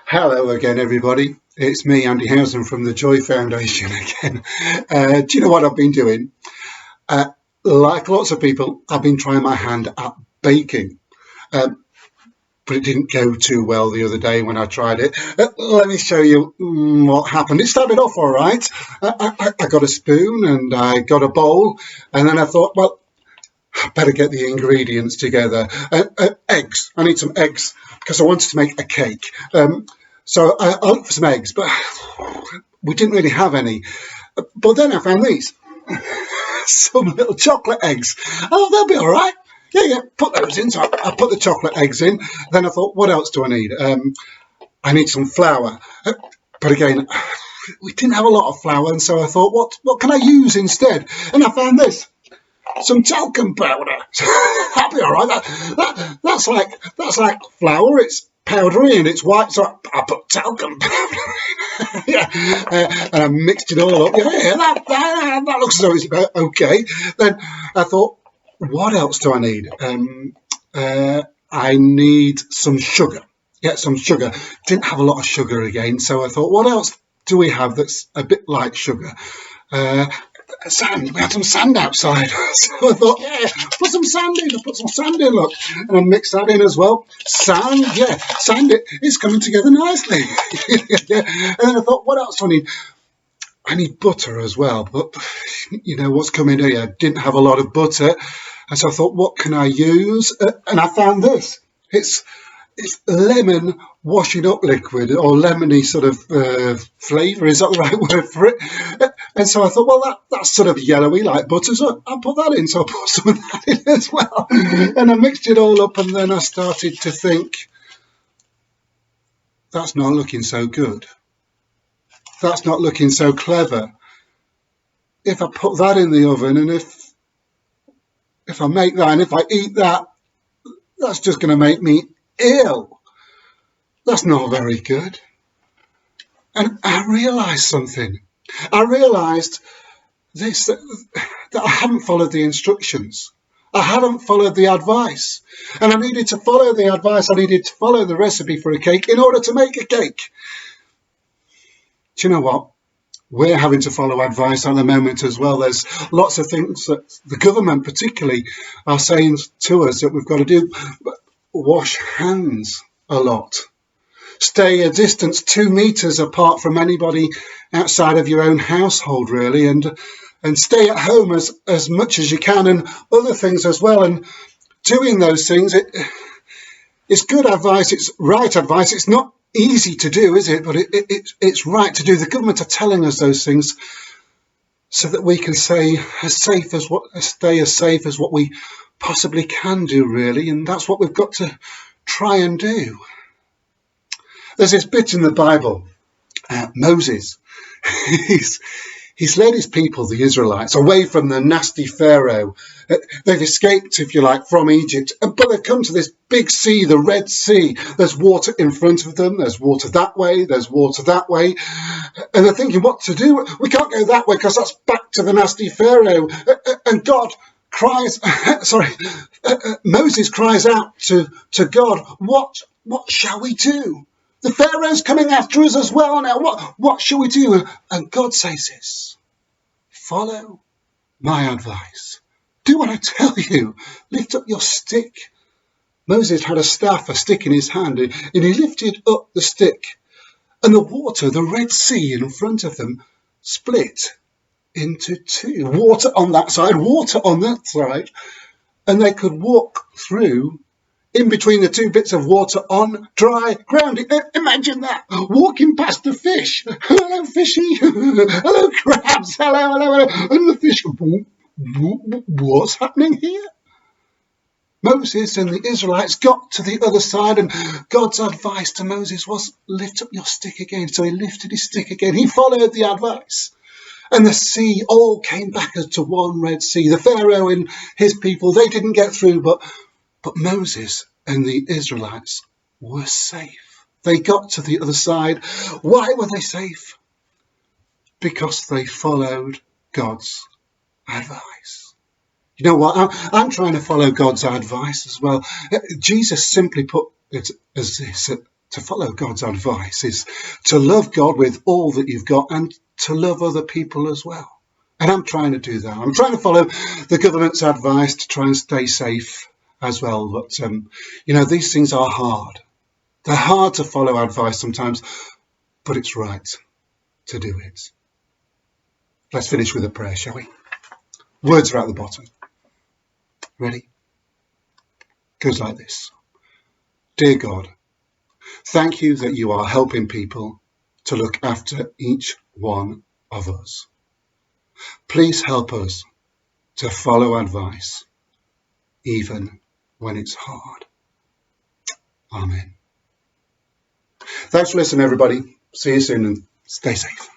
Hello again, everybody. It's me, Andy Housen from the Joy Foundation again. Do you know what I've been doing? Uh, like lots of people, I've been trying my hand at baking, but it didn't go too well the other day when I tried it. Let me show you what happened. It started off all right. I got a spoon and I got a bowl, and then I thought, well, I better get the ingredients together. Eggs. I need some eggs because I wanted to make a cake. So I looked for some eggs, but we didn't really have any. But then I found these, some little chocolate eggs. Oh, they'll be all right. Yeah, put those in. So I put the chocolate eggs in. Then I thought, what else do I need? I need some flour. But again, we didn't have a lot of flour, and so I thought, what can I use instead? And I found this. Some talcum powder. That'll be all right. That's like flour. It's powdery and it's white, so I put talcum powder in. Yeah, and I mixed it all up. Yeah, that looks as though it's about okay. Then I thought, what else do I need? I need some sugar. Get some sugar. Didn't have a lot of sugar again, so I thought, what else do we have that's a bit like sugar? Sand. We had some sand outside, so I thought, yeah, put some sand in. I put some sand in, look, and I mixed that in as well. Sand, yeah, sand. It's coming together nicely. Yeah. And then I thought, what else do I need? I need butter as well, but you know what's coming here. Didn't have a lot of butter, and so I thought, what can I use? And I found this. It's lemon washing up liquid, or lemony sort of flavour. Is that the right word for it? And so I thought, well, that's sort of yellowy like butter, so I'll put that in. So I put some of that in as well. And I mixed it all up, and then I started to think, that's not looking so good. That's not looking so clever. If I put that in the oven, and if I make that, and if I eat that, that's just going to make me ill. That's not very good. And I realised something. I realised this, that I hadn't followed the instructions. I hadn't followed the advice. And I needed to follow the advice. I needed to follow the recipe for a cake in order to make a cake. Do you know what? We're having to follow advice at the moment as well. There's lots of things that the government particularly are saying to us that we've got to do. Wash hands a lot. Stay a distance 2 meters apart from anybody outside of your own household, really, and stay at home as much as you can, and other things as well. And doing those things, it's good advice, it's right advice. It's not easy to do, is it? But it's right to do. The government are telling us those things so that we can stay as safe as what we possibly can do, really, and that's what we've got to try and do. There's this bit in the Bible, Moses. He's led his people, the Israelites, away from the nasty Pharaoh. They've escaped, if you like, from Egypt, but they've come to this big sea, the Red Sea. There's water in front of them, there's water that way, there's water that way, and they're thinking what to do. We can't go that way because that's back to the nasty Pharaoh. And God cries, Moses cries out to God, what shall we do? The Pharaoh's coming after us as well now. What shall we do? And God says this, follow my advice. Do what I tell you. Lift up your stick. Moses had a staff, a stick in his hand, and he lifted up the stick. And the water, the Red Sea in front of them, split into two. Water on that side, water on that side. And they could walk through in between the two bits of water on dry ground. Imagine that, walking past the fish. Hello, fishy. Hello, crabs. Hello. And the fish, what's happening here? Moses and the Israelites got to the other side, and God's advice to Moses was, lift up your stick again. So he lifted his stick again. He followed the advice. And the sea all came back as to one Red Sea. The Pharaoh and his people, they didn't get through, but Moses and the Israelites were safe. They got to the other side. Why were they safe? Because they followed God's advice. You know what? I'm trying to follow God's advice as well. Jesus simply put it as this. to follow God's advice is to love God with all that you've got and to love other people as well. And I'm trying to do that. I'm trying to follow the government's advice to try and stay safe as well. But, these things are hard. They're hard to follow advice sometimes, but it's right to do it. Let's finish with a prayer, shall we? Words are at the bottom. Ready? Goes like this. Dear God, thank you that you are helping people to look after each one of us. Please help us to follow advice, even when it's hard. Amen. Thanks for listening, everybody. See you soon and stay safe.